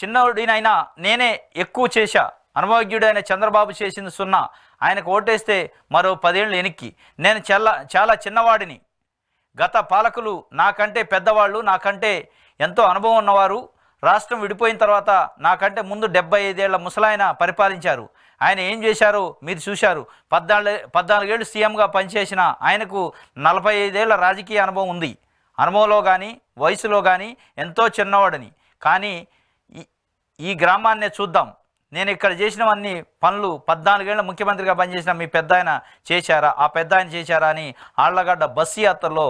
చిన్నోడినైనా నేనే ఎక్కువ చేశా. అనుభవజ్ఞుడైన చంద్రబాబు చేసింది సున్నా. ఆయనకు ఓటేస్తే మరో 10 ఏళ్ళు వెనక్కి. నేను చాలా చిన్నవాడిని. గత పాలకులు నాకంటే పెద్దవాళ్ళు, నాకంటే ఎంతో అనుభవం ఉన్నవారు. రాష్ట్రం విడిపోయిన తర్వాత నాకంటే ముందు 75 ఏళ్ల ముసలాయన పరిపాలించారు. ఆయన ఏం చేశారో మీరు చూశారు. 14 ఏళ్ళు సీఎంగా పనిచేసిన ఆయనకు 45 ఏళ్ల రాజకీయ అనుభవం ఉంది. అనుభవంలో కానీ వయసులో కానీ ఎంతో చిన్నవాడని. కానీ ఈ గ్రామాన్నే చూద్దాం. నేను ఇక్కడ చేసినవన్నీ పనులు 14 ఏళ్ళ ముఖ్యమంత్రిగా పనిచేసిన మీ పెద్ద ఆయన చేశారా, ఆ పెద్ద ఆయన చేశారా అని ఆళ్లగడ్డ బస్సు యాత్రలో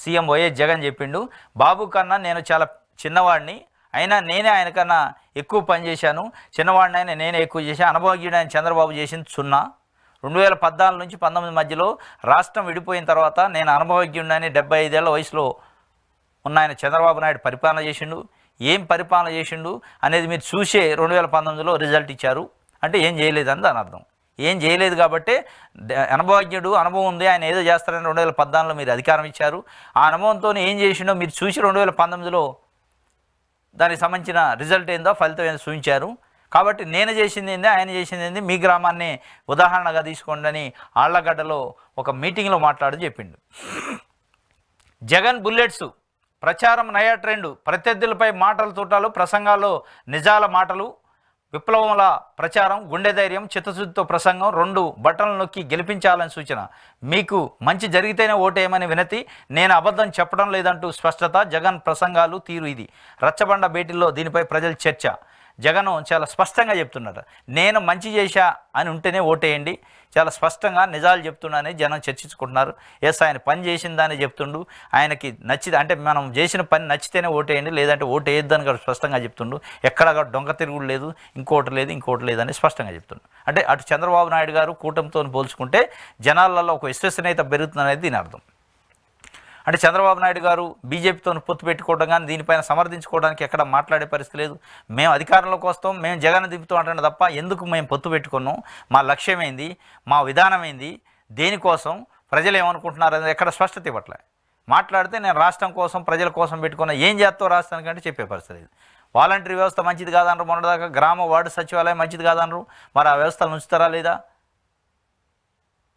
సీఎం వైఎస్ జగన్ చెప్పిండు. బాబు కన్నా నేను చాలా చిన్నవాడిని, అయినా నేనే ఆయన కన్నా ఎక్కువ పనిచేశాను. చిన్నవాడిని అయినా నేనే ఎక్కువ చేశాను. అనుభవజ్ఞుడు ఆయన చంద్రబాబు చేసింది సున్నా. 2014 నుంచి 19 మధ్యలో రాష్ట్రం విడిపోయిన తర్వాత నేను అనుభవజ్ఞుడిని 75 ఏళ్ల వయసులో ఉన్న ఆయన చంద్రబాబు నాయుడు పరిపాలన చేసిండు. ఏం పరిపాలన చేసిండు అనేది మీరు చూసే 2019లో రిజల్ట్ ఇచ్చారు. అంటే ఏం చేయలేదని దాని అర్థం. ఏం చేయలేదు కాబట్టి అనుభవజ్ఞుడు, అనుభవం ఉంది, ఆయన ఏదో చేస్తారని 2014లో మీరు అధికారం ఇచ్చారు. ఆ అనుభవంతో ఏం చేసిండో మీరు చూసి 2019లో దానికి సంబంధించిన రిజల్ట్ ఏందో, ఫలితం ఏందో చూపించారు. కాబట్టి నేను చేసింది ఏంది, ఆయన చేసింది ఏంది, మీ గ్రామాన్ని ఉదాహరణగా తీసుకోండి అని ఆళ్లగడ్డలో ఒక మీటింగ్లో మాట్లాడి చెప్పిండు. జగన్ బుల్లెట్స్ ప్రచారం నయా ట్రెండ్. ప్రత్యర్థులపై మాటల తూటాలు, ప్రసంగాల్లో నిజాల మాటలు, విప్లవంల ప్రచారం, గుండె ధైర్యం, చిత్తశుద్ధితో ప్రసంగం, 2 బటన్లు నొక్కి గెలిపించాలని సూచన. మీకు మంచి జరిగితేనే ఓటేయమని వినతి. నేను అబద్ధం చెప్పడం లేదంటూ స్పష్టత. జగన్ ప్రసంగాలు తీరు ఇది. రచ్చబండ భేటీల్లో దీనిపై ప్రజల చర్చ. జగన్ చాలా స్పష్టంగా చెప్తున్నారు. నేను మంచి చేశా అని ఉంటేనే ఓటేయండి. చాలా స్పష్టంగా నిజాలు చెప్తున్నానని జనం చర్చించుకుంటున్నారు. ఎస్, ఆయన పని చేసిందని చెప్తుండు. ఆయనకి నచ్చింది అంటే మనం చేసిన పని నచ్చితేనే ఓటేయండి, లేదంటే ఓటు వేయొద్దని కూడా స్పష్టంగా చెప్తుండు. ఎక్కడ దొంగ తిరుగుడు లేదు, ఇంకోటి లేదని స్పష్టంగా చెప్తుండు. అంటే అటు చంద్రబాబు నాయుడు గారు కూటమితో పోల్చుకుంటే జనాలలో ఒక విశ్వసనీయత పెరుగుతుందనేది దీని అర్థం. అంటే చంద్రబాబు నాయుడు గారు బీజేపీతో పొత్తు పెట్టుకోవడం కానీ దీనిపైన సమర్థించుకోవడానికి ఎక్కడ మాట్లాడే పరిస్థితి లేదు. మేము అధికారంలోకి వస్తాం, మేము జగన్ దింపుతాం అంటాం తప్ప ఎందుకు మేము పొత్తు పెట్టుకున్నాం, మా లక్ష్యం ఏంది, మా విధానం ఏంది, దేనికోసం, ప్రజలు ఏమనుకుంటున్నారు అనేది ఎక్కడ స్పష్టత ఇవ్వట్లే. మాట్లాడితే నేను రాష్ట్రం కోసం ప్రజల కోసం పెట్టుకున్న ఏం చేస్తావు రాష్ట్రానికంటే చెప్పే పరిస్థితి లేదు. వాలంటరీ వ్యవస్థ మంచిది కాదన్నారు మొన్నదాకా. గ్రామ వార్డు సచివాలయం మంచిది కాదన్నారు. మరి ఆ వ్యవస్థలు ఉంచుతారా లేదా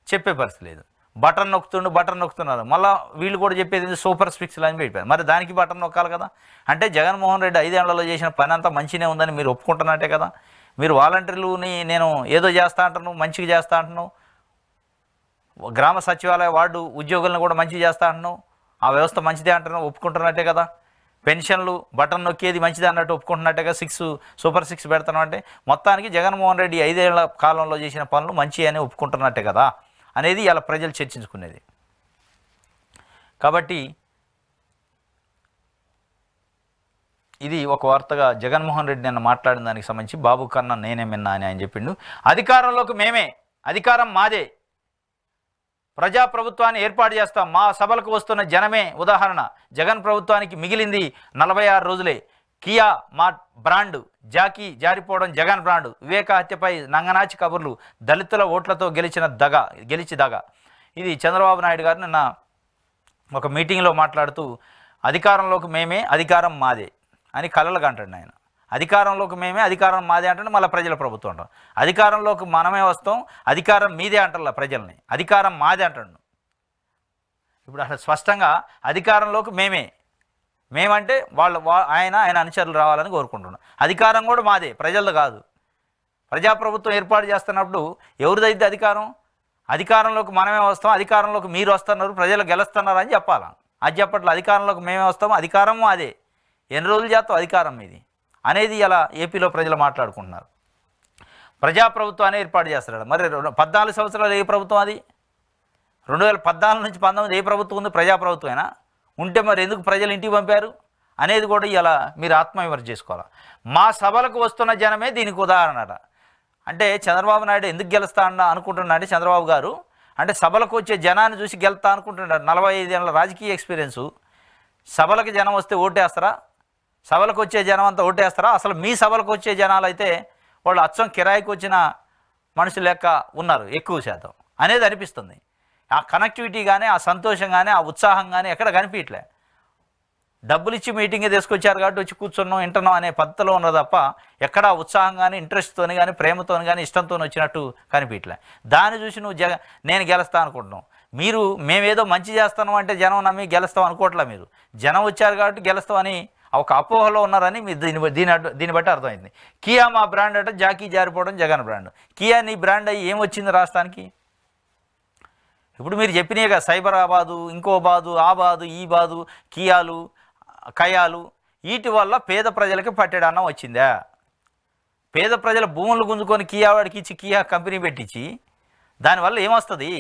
చెప్పే పరిస్థితి లేదు. బటన్ నొక్కుతున్నారు. మళ్ళీ వీళ్ళు కూడా చెప్పేది సూపర్ స్పిక్స్లు అని పెట్టారు. మరి దానికి బటన్ నొక్కాలి కదా. అంటే జగన్మోహన్ రెడ్డి 5 ఏళ్లలో చేసిన పని అంతా మంచిగానే ఉందని మీరు ఒప్పుకుంటున్నట్టే కదా. మీరు వాలంటీర్లని నేను ఏదో చేస్తా అంటున్నాను, మంచిగా చేస్తా అంటున్నావు, గ్రామ సచివాలయ వార్డు ఉద్యోగులను కూడా మంచిగా చేస్తా అంటున్నావు, ఆ వ్యవస్థ మంచిదే అంటున్నావు, ఒప్పుకుంటున్నట్టే కదా. పెన్షన్లు బటన్ నొక్కేది మంచిది అన్నట్టు ఒప్పుకుంటున్నట్టుగా 6 సూపర్ 6 పెడతాను అంటే మొత్తానికి జగన్మోహన్ రెడ్డి 5 ఏళ్ల కాలంలో చేసిన పనులు మంచి అని ఒప్పుకుంటున్నట్టే కదా అనేది ఇలా ప్రజలు చర్చించుకునేది. కాబట్టి ఇది ఒక వార్తగా జగన్మోహన్ రెడ్డి నిన్న మాట్లాడిన దానికి సంబంధించి బాబు కన్నా నేనే మిన్నా అని ఆయన చెప్పిండు. అధికారంలోకి మేమే, అధికారం మాదే, ప్రజాప్రభుత్వాన్ని ఏర్పాటు చేస్తాం, మా సభలకు వస్తున్న జనమే ఉదాహరణ. జగన్ ప్రభుత్వానికి మిగిలింది 46 రోజులే. కియా మా బ్రాండ్, జాకీ జారిపోవడం జగన్ బ్రాండ్, వివేక హత్యపై నంగనాచి కబుర్లు, దళితుల ఓట్లతో గెలిచి దగ. ఇది చంద్రబాబు నాయుడు గారు నిన్న ఒక మీటింగ్లో మాట్లాడుతూ అధికారంలోకి మేమే, అధికారం మాదే అని కలలుగా అంటాడు ఆయన. అధికారంలోకి మేమే, అధికారం మాదే అంటే మళ్ళీ ప్రజల ప్రభుత్వం అంటాం. అధికారంలోకి మనమే వస్తాం, అధికారం మీదే అంటారు ప్రజల్ని, అధికారం మాదే అంటాడు. ఇప్పుడు అసలు స్పష్టంగా అధికారంలోకి మేమంటే ఆయన అనుచరులు రావాలని కోరుకుంటున్నాం. అధికారం కూడా మాదే, ప్రజలది కాదు. ప్రజాప్రభుత్వం ఏర్పాటు చేస్తున్నప్పుడు ఎవరిదైతే అధికారం? అధికారంలోకి మనమే వస్తాం, అధికారంలోకి మీరు వస్తున్నారు, ప్రజలు గెలుస్తున్నారు అని చెప్పాలా. అది చెప్పట్లేదు. అధికారంలోకి మేమే వస్తాం, అధికారము అదే, ఎన్ని రోజులు చేస్తాం అధికారం మీది అనేది ఇలా ఏపీలో ప్రజలు మాట్లాడుకుంటున్నారు. ప్రజాప్రభుత్వాన్ని ఏర్పాటు చేస్తున్నాడు. మరి 14 సంవత్సరాలు ఏ ప్రభుత్వం అది? 2014 నుంచి 19 ఏ ప్రభుత్వం ఉంది? ప్రజాప్రభుత్వమేనా? ఉంటే మరి ఎందుకు ప్రజలు ఇంటికి పంపారు అనేది కూడా ఇలా మీరు ఆత్మవిమర్శ చేసుకోవాలి. మా సభలకు వస్తున్న జనమే దీనికి ఉదాహరణ. అంటే చంద్రబాబు నాయుడు ఎందుకు గెలుస్తా అనుకుంటున్నాడు చంద్రబాబు గారు అంటే సభలకు వచ్చే జనాన్ని చూసి గెలుస్తా అనుకుంటున్నాడు. 45 ఏళ్ళ రాజకీయ ఎక్స్పీరియన్సు. సభలకు జనం వస్తే ఓటేస్తారా? సభలకు వచ్చే జనం అంతా ఓటేస్తారా? అసలు మీ సభలకు వచ్చే జనాలు అయితే వాళ్ళు అచ్చం కిరాయికి వచ్చిన మనుషులు లెక్క ఉన్నారు ఎక్కువ శాతం అనేది అనిపిస్తుంది. ఆ కనెక్టివిటీ కానీ, ఆ సంతోషం కానీ, ఆ ఉత్సాహం కానీ ఎక్కడ కనిపించట్లే. డబ్బులు ఇచ్చి మీటింగ్ తీసుకొచ్చారు కాబట్టి వచ్చి కూర్చున్నాం వింటున్నాం అనే పద్ధతిలో ఉన్నది తప్ప ఎక్కడా ఉత్సాహం కానీ ఇంట్రెస్ట్తోని కానీ ప్రేమతోని కానీ ఇష్టంతో వచ్చినట్టు కనిపించలే. దాన్ని చూసి నువ్వు నేను గెలుస్తా అనుకుంటున్నావు. మేమేదో మంచి చేస్తాను అంటే జనం నమ్మి గెలుస్తాం అనుకోవట్లే. మీరు జనం వచ్చారు కాబట్టి గెలుస్తామని ఒక అపోహలో ఉన్నారని మీరు దీన్ని బట్టి అర్థమైంది. కియా మా బ్రాండ్ అంటే జాకీ జారిపోవడం జగన్ బ్రాండ్. కియా నీ బ్రాండ్ అయ్యి ఏమొచ్చింది రాష్ట్రానికి? ఇప్పుడు మీరు చెప్పినాయిగా సైబరాబాదు, ఇంకో బాదు, ఆ బాదు, ఈ బాదు, కియాలు, కయాలు, వీటి వల్ల పేద ప్రజలకి పట్టెడు అన్నం వచ్చిందా? పేద ప్రజల భూములు గుంజుకొని కియా వాడికి ఇచ్చి కియా కంపెనీ పెట్టించి దానివల్ల ఏమొస్తుంది?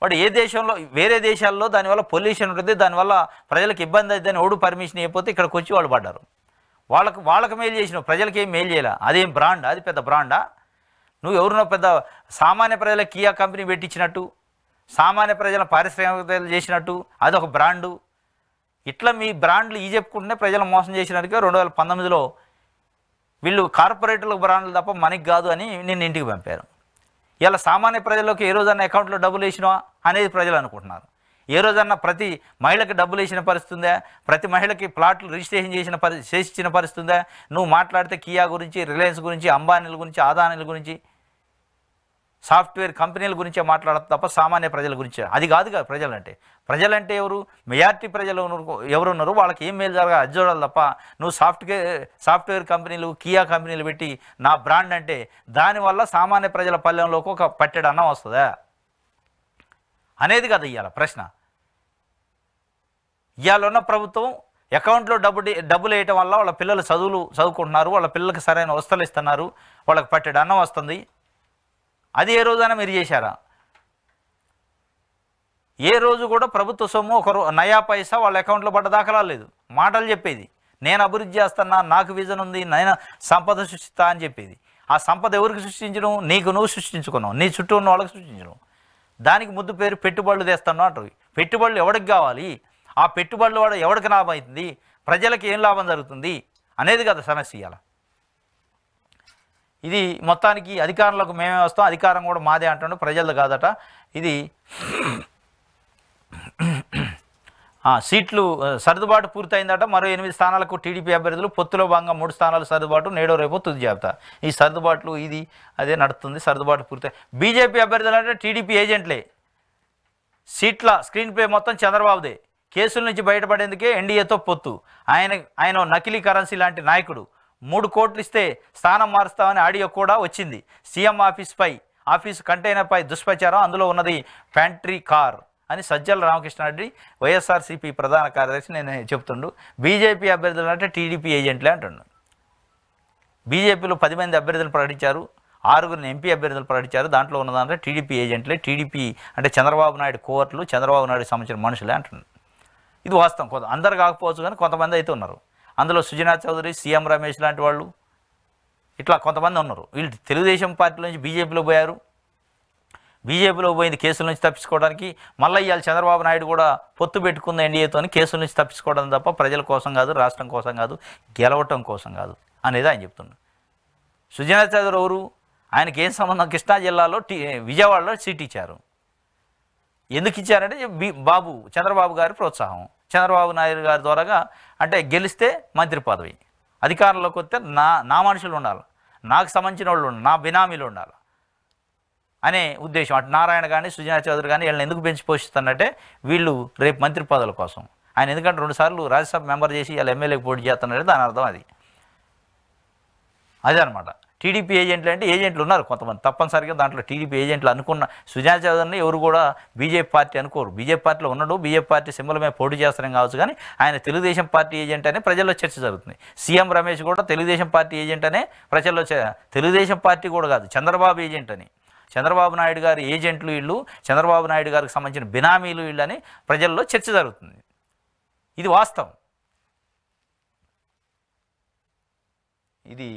వాడు ఏ దేశంలో, వేరే దేశాల్లో దానివల్ల పొల్యూషన్ ఉంటుంది, దానివల్ల ప్రజలకు ఇబ్బంది అవుతుందని ఓడు పర్మిషన్ ఇవ్వకపోతే ఇక్కడికి వచ్చి వాళ్ళు పడ్డారు. వాళ్ళకి మేలు చేసినావు, ప్రజలకి ఏం మేలు చేయాల. అదేం బ్రాండ్? అది పెద్ద బ్రాండా? నువ్వు ఎవరినో పెద్ద సామాన్య ప్రజలకు కియా కంపెనీ పెట్టించినట్టు, సామాన్య ప్రజల పారిశ్రామికతలు చేసినట్టు అదొక బ్రాండు. ఇట్లా మీ బ్రాండ్లు ఈ చెప్పుకుంటేనే ప్రజలు మోసం చేసినట్టుగా 2019లో వీళ్ళు కార్పొరేటర్లకు బ్రాండ్లు తప్ప మనకి కాదు అని నిన్ను ఇంటికి పంపారు. ఇలా సామాన్య ప్రజలకు ఏ రోజన్నా అకౌంట్లో డబ్బులు వేసినా అనేది ప్రజలు అనుకుంటున్నారు. ఏ రోజన్నా ప్రతి మహిళకి డబ్బులు వేసిన పరిస్థితి ఉందా? ప్రతి మహిళకి ప్లాట్లు రిజిస్ట్రేషన్ చేసిన పరిస్థితి ఉందా? నువ్వు మాట్లాడితే కియా గురించి, రిలయన్స్ గురించి, అంబానీల గురించి, అదానీల గురించి, సాఫ్ట్వేర్ కంపెనీల గురించే మాట్లాడతాం తప్ప సామాన్య ప్రజల గురించి అది కాదుగా. ప్రజలంటే ఎవరు? మెజారిటీ ప్రజలు ఎవరున్నారు, వాళ్ళకి ఏం మేలు జరగాలి అది చూడాలి తప్ప నువ్వు సాఫ్ట్వేర్ కంపెనీలు, కియా కంపెనీలు పెట్టి నా బ్రాండ్ అంటే దానివల్ల సామాన్య ప్రజల పల్లెంలోకి ఒక పట్టెడు అన్నం వస్తుందా అనేది కదా ఇవాళ ప్రశ్న. ఇవాళ ఉన్న ప్రభుత్వం అకౌంట్లో డబ్బులు వేయటం వల్ల వాళ్ళ పిల్లలు చదువుకుంటున్నారు, వాళ్ళ పిల్లలకి సరైన వస్తువులు ఇస్తున్నారు, వాళ్ళకి పట్టెడు అన్నం వస్తుంది. అది ఏ రోజైనా మీరు చేశారా? ఏ రోజు కూడా ప్రభుత్వ సొమ్ము ఒక నయా పైసా వాళ్ళ అకౌంట్లో పడ్డ దాఖలా లేదు. మాటలు చెప్పేది నేను అభివృద్ధి చేస్తున్నా, నాకు విజన్ ఉంది, నేను సంపద సృష్టిస్తా అని చెప్పేది. ఆ సంపద ఎవరికి సృష్టించడం? నీకు నువ్వు సృష్టించుకున్నావు, నీ చుట్టూ ఉన్న వాళ్ళకి సృష్టించడం. దానికి ముద్దు పేరు పెట్టుబడులు తెస్తాను అంటారు. పెట్టుబడులు ఎవరికి కావాలి? ఆ పెట్టుబడులు వాడు ఎవరికి లాభం అవుతుంది? ప్రజలకు ఏం లాభం జరుగుతుంది అనేది కదా సమస్య. ఇవాళ ఇది మొత్తానికి అధికారంలోకి మేమే వస్తాం, అధికారం కూడా మాదే అంటాడు, ప్రజలది కాదట. ఇది సీట్లు సర్దుబాటు పూర్తయిందట. మరో 8 స్థానాలకు టీడీపీ అభ్యర్థులు, పొత్తులో భాగంగా 3 స్థానాలు సర్దుబాటు, నేడో రేపో తుది జాబితా. ఈ సర్దుబాట్లు ఇది అదే నడుస్తుంది. సర్దుబాటు పూర్తయి బీజేపీ అభ్యర్థులు అంటే టీడీపీ ఏజెంట్లే. సీట్ల స్క్రీన్ ప్లే మొత్తం చంద్రబాబుదే. కేసుల నుంచి బయటపడేందుకే ఎన్డీఏతో పొత్తు. ఆయన నకిలీ కరెన్సీ లాంటి నాయకుడు. 3 కోట్లు ఇస్తే స్థానం మారుస్తామని ఆడియో కూడా వచ్చింది. సీఎం ఆఫీసు కంటైనర్పై దుష్ప్రచారం, అందులో ఉన్నది ప్యాంట్రీ కార్ అని సజ్జల రామకృష్ణారెడ్డి వైఎస్ఆర్సీపీ ప్రధాన కార్యదర్శి నేను చెప్తుండు. బీజేపీ అభ్యర్థులు అంటే టీడీపీ ఏజెంట్లే అంటుండు. బీజేపీలో 10 మంది అభ్యర్థులు ప్రకటించారు, 6 ఎంపీ అభ్యర్థులు ప్రకటించారు. దాంట్లో ఉన్నదంటే టీడీపీ ఏజెంట్లే. టీడీపీ అంటే చంద్రబాబు నాయుడు కోవర్లు, చంద్రబాబు నాయుడుకి సంబంధించిన మనుషులే అంటున్నారు. ఇది వాస్తవం. అందరు కాకపోవచ్చు కానీ కొంతమంది అయితే ఉన్నారు. అందులో సుజనా చౌదరి, సీఎం రమేష్ లాంటి వాళ్ళు, ఇట్లా కొంతమంది ఉన్నారు. వీళ్ళు తెలుగుదేశం పార్టీ నుంచి బీజేపీలో పోయారు. బీజేపీలో పోయింది కేసుల నుంచి తప్పించుకోవడానికి. మళ్ళీ ఇవాళ చంద్రబాబు నాయుడు కూడా పొత్తు పెట్టుకుంది ఎన్డీఏతో, కేసుల నుంచి తప్పించుకోవడం తప్ప ప్రజల కోసం కాదు, రాష్ట్రం కోసం కాదు, గెలవటం కోసం కాదు అనేది ఆయన చెప్తున్నాడు. సుజనా చౌదరి ఎవరు? ఆయనకి ఏం సంబంధం? కృష్ణా జిల్లాలో విజయవాడలో సీట్ ఇచ్చారు. ఎందుకు ఇచ్చారంటే చంద్రబాబు గారి ప్రోత్సాహం, చంద్రబాబు నాయుడు గారి ద్వారాగా. అంటే గెలిస్తే మంత్రి పదవి, అధికారంలోకి వస్తే నా మనుషులు ఉండాలి, నాకు సంబంధించిన వాళ్ళు ఉండాలి, నా బినామీలు ఉండాలి అనే ఉద్దేశం. అటు నారాయణ కానీ సుజనా చౌదరి కానీ వీళ్ళని ఎందుకు పెంచి పోషిస్తున్నట్టే వీళ్ళు రేపు మంత్రి పదవుల కోసం. ఆయన ఎందుకంటే 2 సార్లు రాజ్యసభ మెంబర్ చేసి వీళ్ళు ఎమ్మెల్యేకి పోటీ చేస్తున్నారంటే దాని అర్థం అదే అనమాట. టీడీపీ ఏజెంట్లు అంటే ఏజెంట్లు ఉన్నారు కొంతమంది, తప్పనిసరిగా దాంట్లో టీడీపీ ఏజెంట్లు అనుకున్న సుజనా చౌదరిని ఎవరు కూడా బీజేపీ పార్టీ అనుకోరు. బీజేపీ పార్టీలో ఉన్నాడు, బీజేపీ పార్టీ సింబల్ మీద పోటీ చేస్తారని కావచ్చు, కానీ ఆయన తెలుగుదేశం పార్టీ ఏజెంట్ అనే ప్రజల్లో చర్చ జరుగుతుంది. సీఎం రమేష్ కూడా తెలుగుదేశం పార్టీ ఏజెంట్ అనే ప్రజల్లో తెలుగుదేశం పార్టీ కూడా కాదు, చంద్రబాబు ఏజెంట్ అని, చంద్రబాబు నాయుడు గారి ఏజెంట్లు వీళ్ళు, చంద్రబాబు నాయుడు గారికి సంబంధించిన బినామీలు వీళ్ళు అని ప్రజల్లో చర్చ జరుగుతుంది. ఇది వాస్తవం. ఇది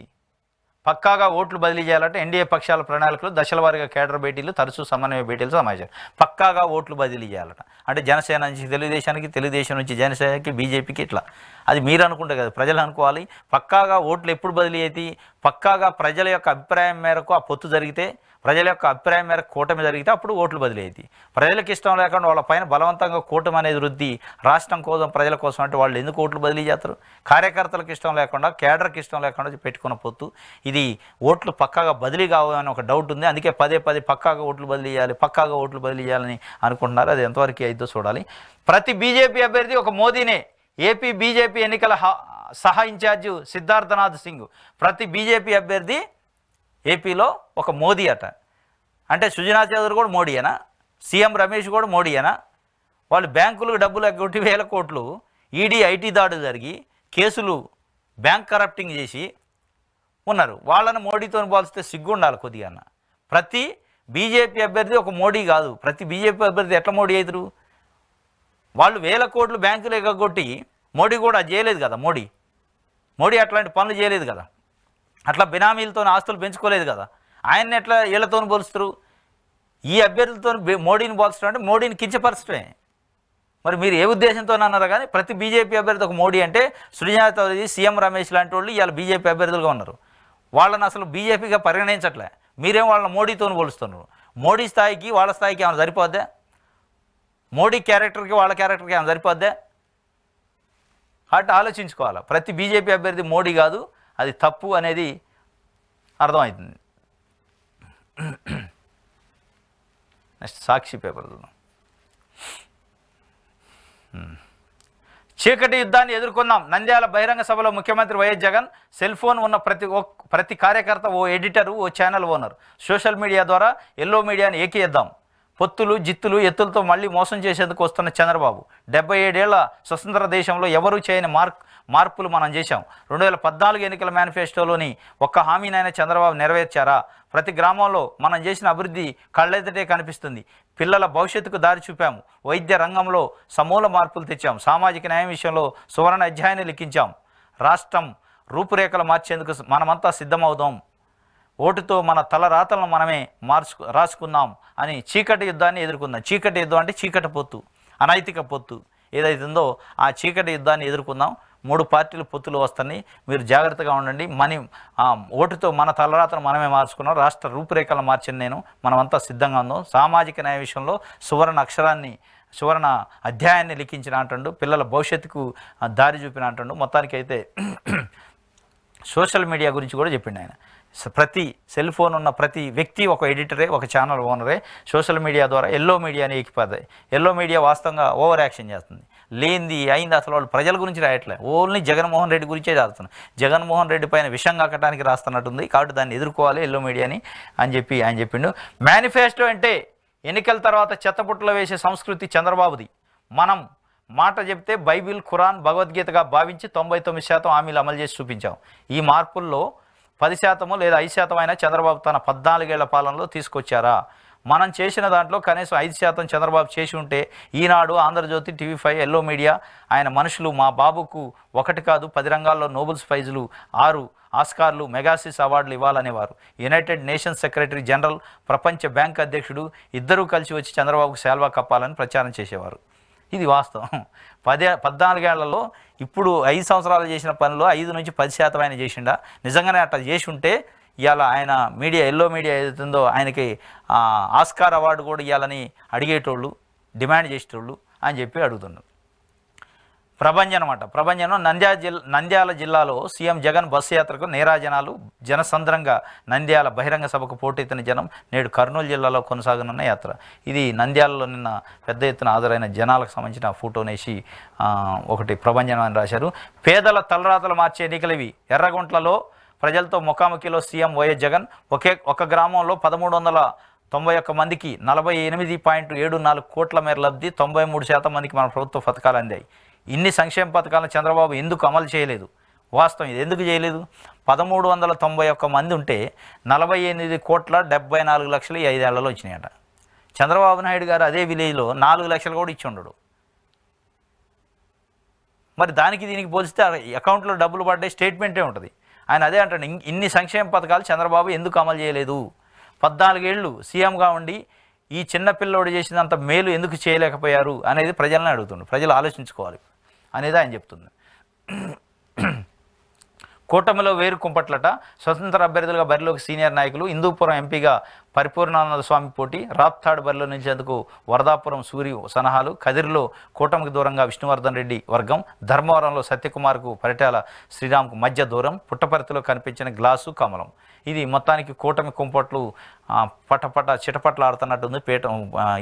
పక్కాగా ఓట్లు బదిలీ చేయాలంటే ఎన్డీఏ పక్షాల ప్రణాళికలు దశల వారీగా కేడర్ భేటీలు, తరచూ సమన్వయ భేటీలు సమాచారం. పక్కాగా ఓట్లు బదిలీ చేయాలట అంటే జనసేన నుంచి తెలుగుదేశానికి, తెలుగుదేశం నుంచి జనసేనకి, బీజేపీకి, ఇట్లా. అది మీరు అనుకుంటే కదా, ప్రజలు అనుకోవాలి. పక్కాగా ఓట్లు ఎప్పుడు బదిలీ అయితే పక్కాగా ప్రజల యొక్క అభిప్రాయం మేరకు ఆ పొత్తు జరిగితే ప్రజల యొక్క అభిప్రాయం మేరకు కూటమి జరిగితే అప్పుడు ఓట్లు బదిలీ అవుతాయి. ప్రజలకు ఇష్టం లేకుండా వాళ్ళ పైన బలవంతంగా కూటమి అనేది రుద్ది రాష్ట్రం కోసం ప్రజల కోసం అంటే వాళ్ళు ఎందుకు ఓట్లు బదిలీ చేస్తారు? కార్యకర్తలకు ఇష్టం లేకుండా కేడర్కి ఇష్టం లేకుండా పెట్టుకున్న పొత్తు ఇది. ఓట్లు పక్కాగా బదిలీ కావాలని ఒక డౌట్ ఉంది. అందుకే పదే పక్కాగా ఓట్లు బదిలీ చేయాలి, పక్కాగా ఓట్లు బదిలీ చేయాలని అనుకుంటున్నారు. అది ఎంతవరకు అయిద్దో చూడాలి. ప్రతి బీజేపీ అభ్యర్థి ఒక మోదీనే. ఏపీ బీజేపీ ఎన్నికల సహా ఇన్ఛార్జి సిద్ధార్థనాథ్ సింగ్ ప్రతి బీజేపీ అభ్యర్థి ఏపీలో ఒక మోదీ అట. అంటే సుజనా చౌదరి కూడా మోడీయేనా? సీఎం రమేష్ కూడా మోడీయేనా? వాళ్ళు బ్యాంకులకు డబ్బులు 1,000 కోట్లు ఈడీ ఐటీ దాడులు జరిగి కేసులు బ్యాంక్ కరప్టింగ్ చేసి ఉన్నారు. వాళ్ళని మోడీతో పోల్స్తే సిగ్గు ఉండాలి కొద్దిగా. ప్రతి బీజేపీ అభ్యర్థి ఒక మోడీ కాదు. ప్రతి బీజేపీ అభ్యర్థి ఎట్లా మోడీ అవుతారు? వాళ్ళు 1,000 కోట్లు బ్యాంకులు ఎగ్గొట్టి మోడీ కూడా చేయలేదు కదా. మోడీ అట్లాంటి పనులు చేయలేదు కదా. అట్లా బినామీలతో ఆస్తులు పెంచుకోలేదు కదా. ఆయన్ని ఎట్లా వీళ్ళతో పోలుస్తారు? ఈ అభ్యర్థులతో మోడీని పోల్చడం అంటే మోడీని కించపరచడమే. మరి మీరు ఏ ఉద్దేశంతో అన్నారా? కానీ ప్రతి బీజేపీ అభ్యర్థి ఒక మోడీ అంటే సుజనా చౌదరి, సీఎం రమేష్ లాంటి వాళ్ళు ఇవాళ బీజేపీ అభ్యర్థులుగా ఉన్నారు. వాళ్ళని అసలు బీజేపీగా పరిగణించట్లే. మీరేం వాళ్ళని మోడీతో పోలుస్తున్నారు. మోడీ స్థాయికి వాళ్ళ స్థాయికి ఏమైనా సరిపోద్దా? మోడీ క్యారెక్టర్కి వాళ్ళ క్యారెక్టర్కి ఏమైనా సరిపోద్దా? అటు ఆలోచించుకోవాలి. ప్రతి బీజేపీ అభ్యర్థి మోడీ కాదు, అది తప్పు అనేది అర్థమవుతుంది. నెక్స్ట్ సాక్షి పేపర్. చీకటి యుద్ధాన్ని ఎదుర్కొందాం. నంద్యాల బహిరంగ సభలో ముఖ్యమంత్రి వైఎస్ జగన్. సెల్ ఫోన్ ఉన్న ప్రతి కార్యకర్త ఓ ఎడిటరు, ఓ ఛానల్ ఓనర్. సోషల్ మీడియా ద్వారా ఎల్లో మీడియాని ఏకీద్దాం. పొత్తులు జిత్తులు ఎత్తులతో మళ్ళీ మోసం చేసేందుకు వస్తున్న చంద్రబాబు. 77 ఏళ్ల స్వతంత్ర దేశంలో ఎవరూ చేయని మార్పులు మనం చేశాం. 2014 ఎన్నికల మేనిఫెస్టోలోని ఒక్క హామీనైనా చంద్రబాబు నెరవేర్చారా? ప్రతి గ్రామంలో మనం చేసిన అభివృద్ధి కళ్ళెదుటే కనిపిస్తుంది. పిల్లల భవిష్యత్తుకు దారి చూపాము. వైద్య రంగంలో సమూల మార్పులు తెచ్చాం. సామాజిక న్యాయం విషయంలో సువర్ణ అధ్యాయాన్ని లిఖించాం. రాష్ట్రం రూపురేఖలు మార్చేందుకు మనమంతా సిద్ధమవుదాం. ఓటుతో మన తల రాతలను మనమే రాసుకుందాం అని చీకటి యుద్ధాన్ని ఎదుర్కొందాం. చీకటి యుద్ధం అంటే చీకటి పొత్తు, అనైతిక పొత్తు ఏదైతే ఉందో ఆ చీకటి యుద్ధాన్ని ఎదుర్కొందాం. 3 పార్టీలు పొత్తులు వస్తాయి. మీరు జాగ్రత్తగా ఉండండి. ఓటుతో మన తలరాతను మనమే మార్చుకున్నాం. రాష్ట్ర రూపురేఖలను మార్చింది నేను. మనమంతా సిద్ధంగా ఉందాం. సామాజిక న్యాయ విషయంలో సువర్ణ అధ్యాయాన్ని లిఖించిన అంటుండు. పిల్లల భవిష్యత్తుకు దారి చూపిన అంటుండు. మొత్తానికి అయితే సోషల్ మీడియా గురించి కూడా చెప్పిండు ఆయన. ప్రతి సెల్ ఫోన్ ఉన్న ప్రతి వ్యక్తి ఒక ఎడిటరే, ఒక ఛానల్ ఓనరే. సోషల్ మీడియా ద్వారా ఎల్లో మీడియాని ఎక్కిపోతాయి. ఎల్లో మీడియా వాస్తవంగా ఓవర్ యాక్షన్ చేస్తుంది. లేనిది అయింది. అసలు వాళ్ళు ప్రజల గురించి రాయట్లే, ఓన్లీ జగన్మోహన్ రెడ్డి గురించే రాస్తున్నారు. జగన్మోహన్ రెడ్డి పైన విషం కక్కడానికి రాస్తున్నట్టుంది. కాబట్టి దాన్ని ఎదుర్కోవాలి ఎల్లో మీడియాని అని చెప్పి ఆయన చెప్పిండు. మేనిఫెస్టో అంటే ఎన్నికల తర్వాత చెత్తపుట్టలో వేసే సంస్కృతి చంద్రబాబుది. మనం మాట చెప్తే బైబిల్, ఖురాన్, భగవద్గీతగా భావించి 99% హామీలు అమలు చేసి చూపించాం. ఈ మార్పుల్లో 10% లేదా 5% అయినా చంద్రబాబు తన 14 ఏళ్ల పాలనలో తీసుకొచ్చారా? మనం చేసిన దాంట్లో కనీసం 5% చంద్రబాబు చేసి ఉంటే ఈనాడు, ఆంధ్రజ్యోతి, TV5, ఎల్లో మీడియా ఆయన మనుషులు మా బాబుకు 1 కాదు 10 రంగాల్లో నోబెల్స్ ప్రైజులు, 6 ఆస్కార్లు, మెగాసిస్ అవార్డులు ఇవ్వాలనేవారు. యునైటెడ్ నేషన్స్ సెక్రటరీ జనరల్, ప్రపంచ బ్యాంక్ అధ్యక్షుడు ఇద్దరూ కలిసి వచ్చి చంద్రబాబుకు శాల్వా కప్పాలని ప్రచారం చేసేవారు. ఇది వాస్తవం. 14 ఏళ్లలో ఇప్పుడు 5 సంవత్సరాలు చేసిన పనిలో 5 నుంచి 10% ఆయన చేసిండా? నిజంగానే అట్లా చేసి ఉంటే ఇవాళ ఆయన మీడియా, ఎల్లో మీడియా ఏదైతుందో ఆయనకి ఆస్కార్ అవార్డు కూడా ఇవ్వాలని అడిగేటోళ్ళు, డిమాండ్ చేసేటోళ్ళు అని చెప్పి అడుగుతున్నారు. ప్రభంజనం అన్నమాట. ప్రభంజనం నంద్యాల జిల్లాలో సీఎం జగన్ బస్సు యాత్రకు నీరాజనాలు. జనసంద్రంగా నంద్యాల బహిరంగ సభకు పోటెత్తిన జనం. నేడు కర్నూలు జిల్లాలో కొనసాగనున్న యాత్ర. ఇది నంద్యాలలో నిన్న పెద్ద ఎత్తున హాజరైన జనాలకు సంబంధించిన ఫోటోనేసి ఒకటి ప్రభంజనం అని రాశారు. పేదల తలరాతలు మార్చే ఎన్నికలవి. ఎర్రగుంట్లలో ప్రజలతో ముఖాముఖిలో సీఎం వైఎస్ జగన్. ఒక గ్రామంలో 1391 మందికి 48.74 కోట్ల మేర లబ్ధి. 93% మందికి మన ప్రభుత్వ పథకాలు అందాయి. ఇన్ని సంక్షేమ పథకాలను చంద్రబాబు ఎందుకు అమలు చేయలేదు? వాస్తవం ఇది ఎందుకు చేయలేదు? 1391 మంది ఉంటే 48,74,00,000 ఈ 5 ఏళ్లలో వచ్చినాయట. చంద్రబాబు నాయుడు గారు అదే విలేజ్లో 4 లక్షలు కూడా ఇచ్చి ఉండడు. మరి దానికి దీనికి పోలిస్తే అకౌంట్లో డబ్బులు పడ్డాయి, స్టేట్మెంటే ఉంటుంది. ఆయన అదే అంటాడు, ఇన్ని సంక్షేమ పథకాలు చంద్రబాబు ఎందుకు అమలు చేయలేదు? 14 ఏళ్ళు సీఎంగా ఉండి ఈ చిన్న పిల్లోడు చేసినంత మేలు ఎందుకు చేయలేకపోయారు అనేది ప్రజలను అడుగుతుండ్రు. ప్రజలు ఆలోచించుకోవాలి అనేది ఆయన చెప్తుంది. కూటమిలో వేరు కుంపట్లట. స్వతంత్ర అభ్యర్థులుగా బరిలోకి సీనియర్ నాయకులు. హిందూపురం ఎంపీగా పరిపూర్ణానంద స్వామి పోటీ, రాప్తాడు బరిలో నిలిచేందుకు వరదాపురం సూరి సలహాలు, కదిరిలో కూటమికి దూరంగా విష్ణువర్ధన్ రెడ్డి వర్గం, ధర్మవరంలో సత్యకుమార్కు పరిటాల శ్రీరామ్కు మధ్య దూరం, పుట్టపర్తిలో కనిపించిన గ్లాసు కమలం. ఇది మొత్తానికి కూటమి కుంపట్లు పటపట చిటపట్లాడుతున్నట్టుంది.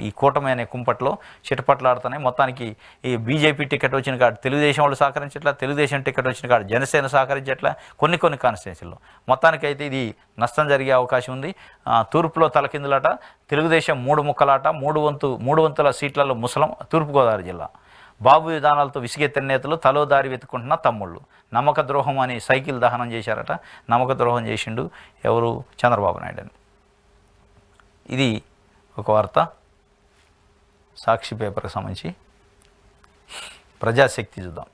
ఈ కూటమి అనే కుంపట్లో చిటపట్లాడుతున్నాయి. మొత్తానికి ఈ బీజేపీ టికెట్ వచ్చిన కాదు తెలుగుదేశం వాళ్ళు సహకరించట్లా, తెలుగుదేశం టికెట్ వచ్చిన కాదు జనసేన సహకరించట్లా, కొన్ని కాన్స్టిట్యున్సీల్లో. మొత్తానికి అయితే ఇది నష్టం జరిగే అవకాశం ఉంది. తూర్పులో తలకిందులాట, తెలుగుదేశం 3 ముక్కలాట, 3 వంతుల సీట్లలో ముసలం. తూర్పుగోదావరి జిల్లా బాబు విధానాలతో విసిగెత్తిన నేతలు, తలో దారి వెతుకుంటున్న తమ్ముళ్ళు. నమ్మక ద్రోహం అని సైకిల్ దహనం చేశారట. నమ్మక ద్రోహం చేసిండు ఎవరు? చంద్రబాబు నాయుడు అని. ఇది ఒక వార్త సాక్షి పేపర్కి సంబంధించి. ప్రజాశక్తి చూద్దాం.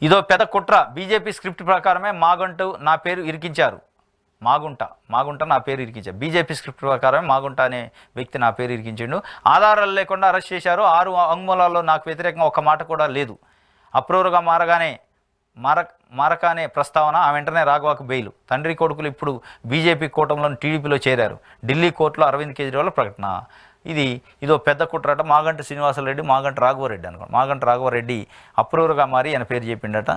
ఇదో పెద్ద కుట్ర, బీజేపీ స్క్రిప్ట్ ప్రకారమే మాగుంట నా పేరు ఇరికించారు. మాగుంట నా పేరు ఇరికించారు. బీజేపీ స్క్రిప్ట్ ప్రకారమే మాగుంట అనే వ్యక్తి నా పేరు ఇరికించిండు. ఆధారాలు లేకుండా అరెస్ట్ చేశారు. 6 వాంగ్మూలాల్లో నాకు వ్యతిరేకంగా ఒక్క మాట కూడా లేదు. అప్రూవర్గా మారకానే ప్రస్తావన. ఆ వెంటనే రాఘవకు బెయిల్. తండ్రి కొడుకులు ఇప్పుడు బీజేపీ కూటమిలోని టీడీపీలో చేరారు. ఢిల్లీ కోర్టులో అరవింద్ కేజ్రీవాల్ ప్రకటన. ఇదో పెద్ద కుట్రట. మాగంటి శ్రీనివాసరెడ్డి, మాగంటి రాఘవరెడ్డి అనుకోండి. మాగంటి రాఘవరెడ్డి అప్రూవర్గా మారి ఆయన పేరు చెప్పిండట.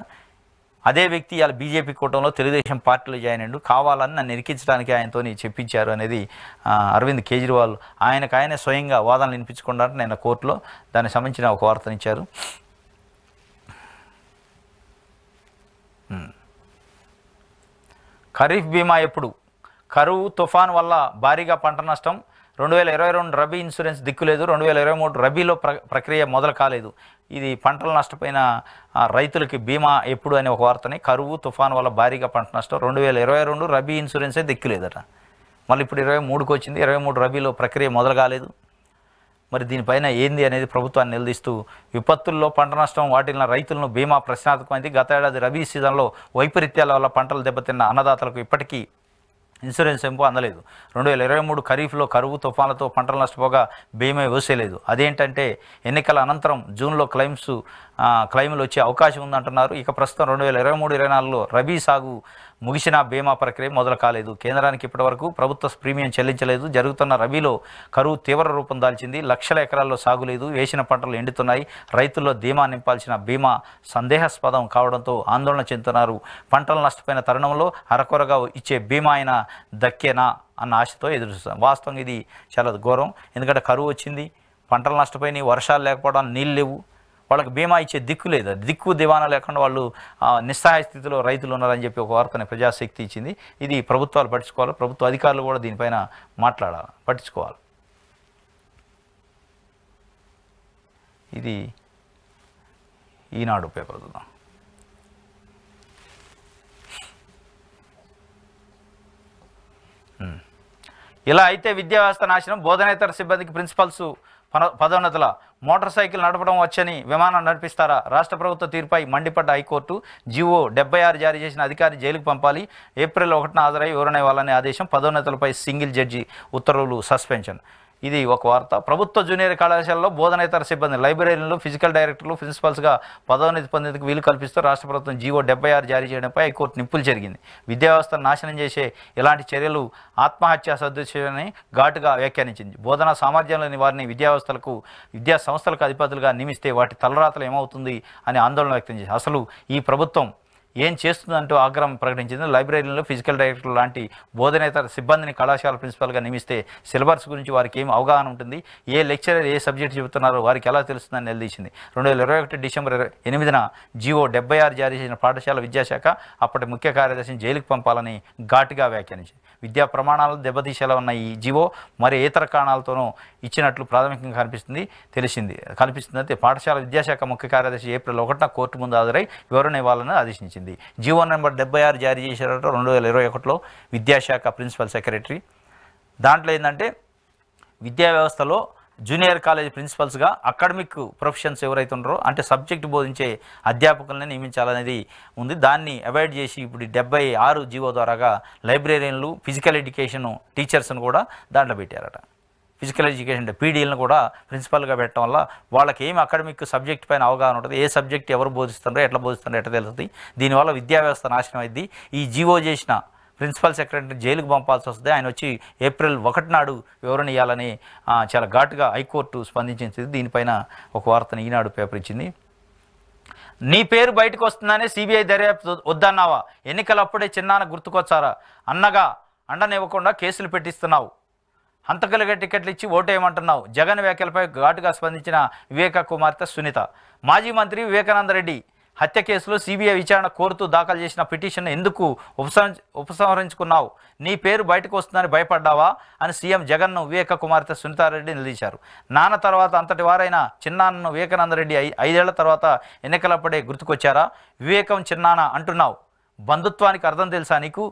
అదే వ్యక్తి ఇవాళ బీజేపీ కూటమిలో తెలుగుదేశం పార్టీలో జాయిన్ అయ్యిండు. కావాలని నన్ను ఇరికించడానికి ఆయనతో చెప్పించారు అనేది అరవింద్ కేజ్రీవాల్ ఆయనే స్వయంగా వాదనలు వినిపించుకున్నారు నేను కోర్టులో. దానికి సంబంధించిన ఒక వార్తనిచ్చారు. ఖరీఫ్ బీమా ఎప్పుడు? కరువు తుఫాన్ వల్ల భారీగా పంట నష్టం. 2022 రబీ ఇన్సూరెన్స్ దిక్కులేదు. 2023 రబీలో ప్రక్రియ మొదలు కాలేదు. ఇది పంటలు నష్టపోయిన రైతులకి బీమా ఎప్పుడు అనే ఒక వార్తని. కరువు తుఫాన్ వల్ల భారీగా పంట నష్టం. 2022 రబీ ఇన్సూరెన్సే దిక్కులేదట. మళ్ళీ ఇప్పుడు 23కి వచ్చింది. 23 రబీలో ప్రక్రియ మొదలు కాలేదు. మరి దీనిపైన ఏంది అనేది ప్రభుత్వాన్ని నిలదీస్తూ విపత్తుల్లో పంట నష్టం వాటిల్లిన రైతులను బీమా ప్రశ్నార్థకమైంది. గత ఏడాది రబీ సీజన్లో వైపరీత్యాల వల్ల పంటలు దెబ్బతిన్న అన్నదాతలకు ఇప్పటికీ ఇన్సూరెన్స్ ఎంపు అందలేదు. 2023 ఖరీఫ్లో కరువు తుఫాన్లతో పంటలు నష్టపోగా బీమా వేసేయలేదు. అదేంటంటే ఎన్నికల అనంతరం జూన్లో క్లెయిమ్లు వచ్చే అవకాశం ఉందంటున్నారు. ఇక ప్రస్తుతం 2023-24లో రబీ సాగు ముగిసిన బీమా ప్రక్రియ మొదలు కాలేదు. కేంద్రానికి ఇప్పటివరకు ప్రభుత్వ ప్రీమియం చెల్లించలేదు. జరుగుతున్న రబీలో కరువు తీవ్ర రూపం దాల్చింది. లక్షల ఎకరాల్లో సాగు లేదు. వేసిన పంటలు ఎండుతున్నాయి. రైతుల్లో ధీమా నింపాల్సిన బీమా సందేహాస్పదం కావడంతో ఆందోళన చెందుతున్నారు. పంటలు నష్టపోయిన తరుణంలో అరకొరగా ఇచ్చే బీమా అయినా దక్కేనా అన్న ఆశతో ఎదురుచూస్తాం. వాస్తవంగా ఇది చాలా ఘోరం. ఎందుకంటే కరువు వచ్చింది, పంటలు నష్టపోయినాయి, వర్షాలు లేకపోవడం, నీళ్ళు లేవు, వాళ్ళకి బీమా ఇచ్చే దిక్కు లేదు. దిక్కు దివానా లేకుండా వాళ్ళు నిస్సహాయ స్థితిలో రైతులు ఉన్నారని చెప్పి ఒక వార్తని ప్రజాశక్తి ఇచ్చింది. ఇది ప్రభుత్వాలు పట్టించుకోవాలి. ప్రభుత్వ అధికారులు కూడా దీనిపైన మాట్లాడాలి, పట్టించుకోవాలి. ఇది ఈనాడు పేపర్ చూద్దాం. ఇలా అయితే విద్యా వ్యవస్థ నాశనం. బోధనేతర సిబ్బందికి ప్రిన్సిపల్స్ పదోన్నతుల. మోటార్ సైకిల్ నడపడం వచ్చని విమానం నడిపిస్తారా? రాష్ట్ర ప్రభుత్వ తీర్పై మండిపడ్డ హైకోర్టు. జీవో 76 జారీ చేసిన అధికారి జైలుకు పంపాలి. ఏప్రిల్ 1న హాజరై వివరణ ఇవ్వాలనే ఆదేశం. పదోన్నతులపై సింగిల్ జడ్జి ఉత్తర్వులు సస్పెన్షన్. ఇది ఒక వార్త. ప్రభుత్వ జూనియర్ కళాశాలలో బోధనేతర సిబ్బంది, లైబ్రరీలు, ఫిజికల్ డైరెక్టర్లు, ప్రిన్సిపల్స్గా పదోన్నతి పొందేందుకు వీలు కల్పిస్తూ రాష్ట్ర ప్రభుత్వం జీవో 76 జారీ చేయడంపై హైకోర్టు నిప్పులు జరిగింది. విద్యా వ్యవస్థను నాశనం చేసే ఇలాంటి చర్యలు ఆత్మహత్యా సదృశ్యమని ఘాటుగా వ్యాఖ్యానించింది. బోధనా సామర్థ్యం లేని వారిని విద్యా సంస్థలకు అధిపతులుగా నియమిస్తే వాటి తలరాతలు ఏమవుతుంది అని ఆందోళన వ్యక్తం చేసింది. అసలు ఈ ప్రభుత్వం ఏం చేస్తుందంటూ ఆగ్రహం ప్రకటించింది. లైబ్రరీలో ఫిజికల్ డైరెక్టర్ లాంటి బోధనేతర సిబ్బందిని కళాశాల ప్రిన్సిపల్గా నియమిస్తే సిలబస్ గురించి వారికి ఏం అవగాహన ఉంటుంది? ఏ లెక్చరర్ ఏ సబ్జెక్ట్ చెబుతున్నారో వారికి ఎలా తెలుస్తుందని నిలదీసింది. 2021 డిసెంబర్ 8న జీవో 76 జారీ చేసిన పాఠశాల విద్యాశాఖ అప్పటి ముఖ్య కార్యదర్శిని జైలుకు పంపాలని ఘాటుగా వ్యాఖ్యానించింది. విద్యా ప్రమాణాలు దెబ్బతీసేలా ఉన్న ఈ జీవో మరి ఇతర కారణాలతోనూ ఇచ్చినట్లు ప్రాథమికంగా కనిపిస్తుంది. పాఠశాల విద్యాశాఖ ముఖ్య కార్యదర్శి ఏప్రిల్ 1న కోర్టు ముందు హాజరై వివరణ ఇవ్వాలని ఆదేశించింది. జీవో నెంబర్ 76 జారీ చేశారట 2021లో విద్యాశాఖ ప్రిన్సిపల్ సెక్రటరీ. దాంట్లో ఏంటంటే విద్యా వ్యవస్థలో జూనియర్ కాలేజ్ ప్రిన్సిపల్స్గా అకాడమిక్ ప్రొఫెషన్స్ ఎవరైతే ఉన్నారో అంటే సబ్జెక్టు బోధించే అధ్యాపకులను నియమించాలనేది ఉంది. దాన్ని అవాయిడ్ చేసి ఇప్పుడు 76 జీవో ద్వారాగా లైబ్రరీలు, ఫిజికల్ ఎడ్యుకేషన్ టీచర్స్ను కూడా దాంట్లో పెట్టారట. ఫిజికల్ ఎడ్యుకేషన్ పీడీలను కూడా ప్రిన్సిపల్గా పెట్టడం వల్ల వాళ్ళకి ఏమి అకాడమిక్ సబ్జెక్ట్ పైన అవగాహన ఉంటుంది, ఏ సబ్జెక్ట్ ఎవరు బోధిస్తున్నారో ఎట్లా బోధిస్తున్నారో ఎట్లా తెలుస్తుంది. దీనివల్ల విద్యా వ్యవస్థ నాశనం అయింది. ఈ జీవో చేసిన ప్రిన్సిపల్ సెక్రటరీ జైలుకు పంపాల్సి వస్తుంది. ఆయన వచ్చి ఏప్రిల్ 1 నాడు వివరణ ఇవ్వాలని చాలా ఘాటుగా హైకోర్టు స్పందించింది. దీనిపైన ఒక వార్తను ఈనాడు పేపర్ ఇచ్చింది. నీ పేరు బయటకు వస్తుందనే సిబిఐ దర్యాప్తు వద్దన్నావా? ఎన్నికలప్పుడే చిన్నాన గుర్తుకొచ్చారా? అన్నగా అండనివ్వకుండా కేసులు పెట్టిస్తున్నావు. హంతకులుగా టికెట్లు ఇచ్చి ఓటేయమంటున్నావు. జగన్ వ్యాఖ్యలపై ఘాటుగా స్పందించిన వివేక కుమార్తె సునీత. మాజీ మంత్రి వివేకానంద రెడ్డి హత్య కేసులో సిబిఐ విచారణ కోరుతూ దాఖలు చేసిన పిటిషన్ ఎందుకు ఉపసంహరించుకున్నావు? నీ పేరు బయటకు వస్తుందని భయపడ్డావా అని సీఎం జగన్ను వివేక కుమార్తె సునీతారెడ్డి నిలదీశారు. నాన్న తర్వాత అంతటి వారైన చిన్నాన్నను వివేకానంద రెడ్డి 5 ఏళ్ల తర్వాత ఎన్నికలప్పుడే గుర్తుకొచ్చారా? వివేకం చిన్నాన్న అంటున్నావు. బంధుత్వానికి అర్థం తెలుసా నీకు?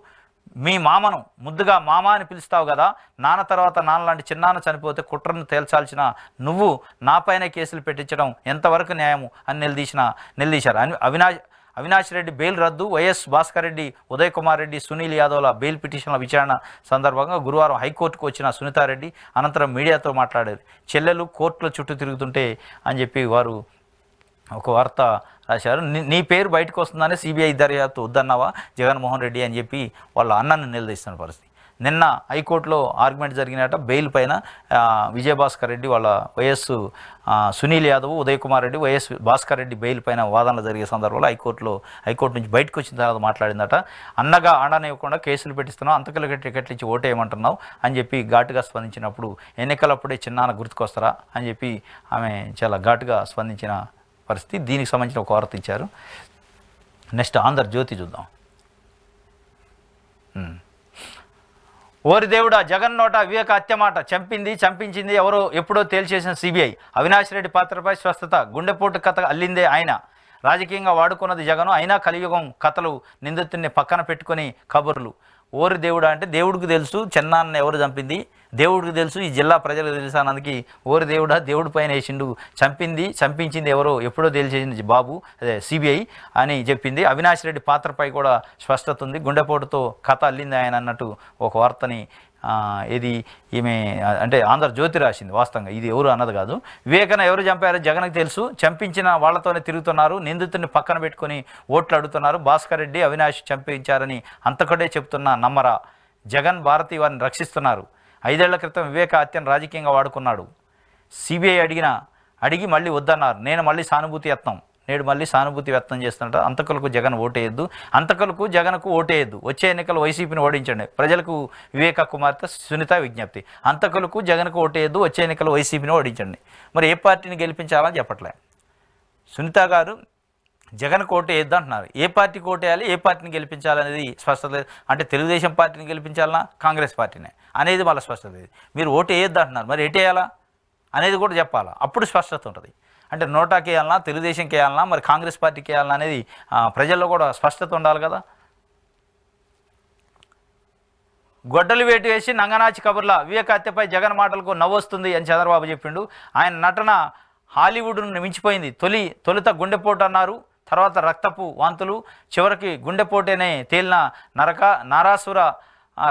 మీ మామను ముద్దుగా మామ అని పిలుస్తావు కదా. నాన్న తర్వాత నాన్న లాంటి చిన్నాన్న చనిపోతే కుట్రను తేల్చాల్సిన నువ్వు నాపైనే కేసులు పెట్టించడం ఎంతవరకు న్యాయము అని నిలదీశారు. అవినాష్ రెడ్డి బెయిల్ రద్దు, వైఎస్ భాస్కర్ రెడ్డి, ఉదయ్ కుమార్ రెడ్డి, సునీల్ యాదవ్ల బెయిల్ పిటిషన్ల విచారణ సందర్భంగా గురువారం హైకోర్టుకు వచ్చిన సునీతారెడ్డి అనంతరం మీడియాతో మాట్లాడారు. చెల్లెలు కోర్టుల చుట్టూ తిరుగుతుంటే అని చెప్పి వారు ఒక వార్త రాశారు. నీ పేరు బయటకు వస్తుందని సిబిఐ దర్యాప్తు వద్దన్నావా జగన్మోహన్ రెడ్డి అని చెప్పి వాళ్ళ అన్నను నిలదీస్తున్న పరిస్థితి. నిన్న హైకోర్టులో ఆర్గ్యుమెంట్ జరిగినట బెయిల్ పైన విజయభాస్కర్ రెడ్డి వాళ్ళ YS Sunil Yadav, Uday Kumar Reddy, YS Bhaskar Reddy bail పైన వాదనలు జరిగే సందర్భంలో హైకోర్టు నుంచి బయటకు వచ్చిన తర్వాత మాట్లాడిందట. అన్నగా ఆడనివ్వకుండా కేసులు పెట్టిస్తున్నావు, అంతకులకి టికెట్లు ఇచ్చి ఓటేయమంటున్నావు అని చెప్పి ఘాటుగా స్పందించినప్పుడు ఎన్నికలప్పుడే చిన్నాన్న గుర్తుకొస్తారా అని చెప్పి ఆమె చాలా ఘాటుగా స్పందించిన పరిస్థితి. దీనికి సంబంధించిన ఒక వార్త ఇచ్చారు. నెక్స్ట్ ఆంధ్రజ్యోతి చూద్దాం. ఓరి దేవుడా, జగన్ నోట వివేక హత్య మాట. చంపించింది ఎవరో ఎప్పుడో తేల్చేసిన సిబిఐ. అవినాష్ రెడ్డి పాత్రపై స్వస్థత. గుండెపోటు కథ అల్లిందే ఆయన. రాజకీయంగా వాడుకున్నది జగను. అయినా కలియుగం కథలు, నిందితుడిని పక్కన పెట్టుకొని కబుర్లు. ఓరి దేవుడా అంటే దేవుడికి తెలుసు చిన్నాన్న ఎవరు చంపింది, దేవుడికి తెలుసు, ఈ జిల్లా ప్రజలకు తెలుసు అన్నందుకు ఓరి దేవుడా దేవుడి పైన వేసిండు. చంపించింది ఎవరో ఎప్పుడో తేల్చేసింది బాబు, అదే సిబిఐ అని చెప్పింది. అవినాష్ రెడ్డి పాత్రపై కూడా స్పష్టత ఉంది. గుండెపోటుతో కథ అల్లింది ఆయన అన్నట్టు ఒక వార్తని ఇది ఈమె అంటే ఆంధ్రజ్యోతి రాసింది. వాస్తవంగా ఇది ఎవరు అన్నది కాదు. వివేకన ఎవరు చంపారో జగన్కి తెలుసు. చంపించిన వాళ్లతోనే తిరుగుతున్నారు. నిందితుడిని పక్కన పెట్టుకొని ఓట్లు అడుగుతున్నారు. భాస్కర్ రెడ్డి, అవినాష్ చంపించారని అంతకడే చెప్తున్నా నమ్మరా? జగన్ భారతి వారిని రక్షిస్తున్నారు. 5 ఏళ్ల క్రితం వివేక హత్యను రాజకీయంగా వాడుకున్నాడు. సిబిఐ అడిగి మళ్ళీ వద్దన్నారు. నేడు మళ్ళీ సానుభూతి వ్యక్తం చేస్తున్నట్టు. అంతకులకు జగన్ ఓటేయద్దు, అంతకులకు జగన్కు ఓటేయద్దు. వచ్చే ఎన్నికలు వైసీపీని ఓడించండి. ప్రజలకు వివేక కుమార్తె సునీత విజ్ఞప్తి. అంతకులకు జగన్కు ఓటేయద్దు, వచ్చే ఎన్నికలు వైసీపీని ఓడించండి. మరి ఏ పార్టీని గెలిపించాలని చెప్పట్లే సునీత గారు. జగన్కు ఓటేయద్దు అంటున్నారు. ఏ పార్టీకి ఓటేయాలి, ఏ పార్టీని గెలిపించాలనేది స్పష్టత లేదు. అంటే తెలుగుదేశం పార్టీని గెలిపించాలన్నా కాంగ్రెస్ పార్టీనే అనేది వాళ్ళ స్పష్టత లేదు. మీరు ఓటు వేయద్దు అంటున్నారు, మరి ఎటేయాలా అనేది కూడా చెప్పాలా, అప్పుడు స్పష్టత ఉంటుంది. అంటే నోటాకి వేయాలన్నా, తెలుగుదేశంకి వేయాలన్నా, మరి కాంగ్రెస్ పార్టీకి వేయాలన్నా అనేది ప్రజల్లో కూడా స్పష్టత ఉండాలి కదా. గొడ్డలు వేటు వేసి నంగనాచి కబుర్ల. వివేక హత్యపై జగన్ మాటలకు నవ్వొస్తుంది అని చంద్రబాబు చెప్పిండు. ఆయన నటన హాలీవుడ్ను మించిపోయింది. తొలుత గుండెపోటు అన్నారు, తర్వాత రక్తపు వాంతులు, చివరికి గుండెపోటేనే తేలిన నారాసుర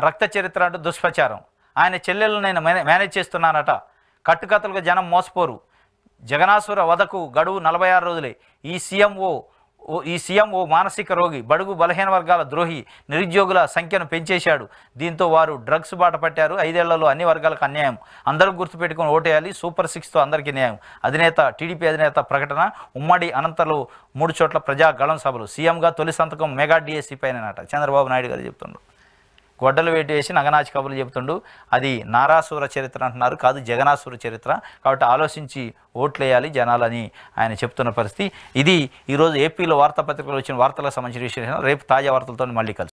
రక్త చరిత్ర అంటూ దుష్ప్రచారం. ఆయన చెల్లెలను నేను మేనేజ్ చేస్తున్నానట. కట్టుకథలుగా జనం మోసపోరు. జగనాసుర వధకు గడువు 46 రోజులే. ఈ సీఎం ఓ మానసిక రోగి, బడుగు బలహీన వర్గాల ద్రోహి, నిరుద్యోగుల సంఖ్యను పెంచేశాడు. దీంతో వారు డ్రగ్స్ బాట పట్టారు. 5 ఏళ్లలో అన్ని వర్గాలకు అన్యాయం. అందరూ గుర్తుపెట్టుకుని ఓటేయాలి. సూపర్ 6తో అందరికీ న్యాయం. టీడీపీ అధినేత ప్రకటన. ఉమ్మడి అనంతలో 3 చోట్ల ప్రజా గళం సభలు. సీఎంగా తొలి సంతకం మెగా డిఎస్సీ పైనట చంద్రబాబు నాయుడు గారు చెప్తుండ్రు. గొడ్డలు వేటు వేసి నగనాచి కబుర్లు చెబుతుండు. అది నారాసుర చరిత్ర అంటున్నారు, కాదు జగనాసుర చరిత్ర. కాబట్టి ఆలోచించి ఓట్లేయాలి జనాలని ఆయన చెప్తున్న పరిస్థితి ఇది. ఈరోజు ఏపీలో వార్తాపత్రికలు వచ్చిన వార్తలకు సంబంధించిన విషయం. రేపు తాజా వార్తలతో మళ్ళీ కలుసు.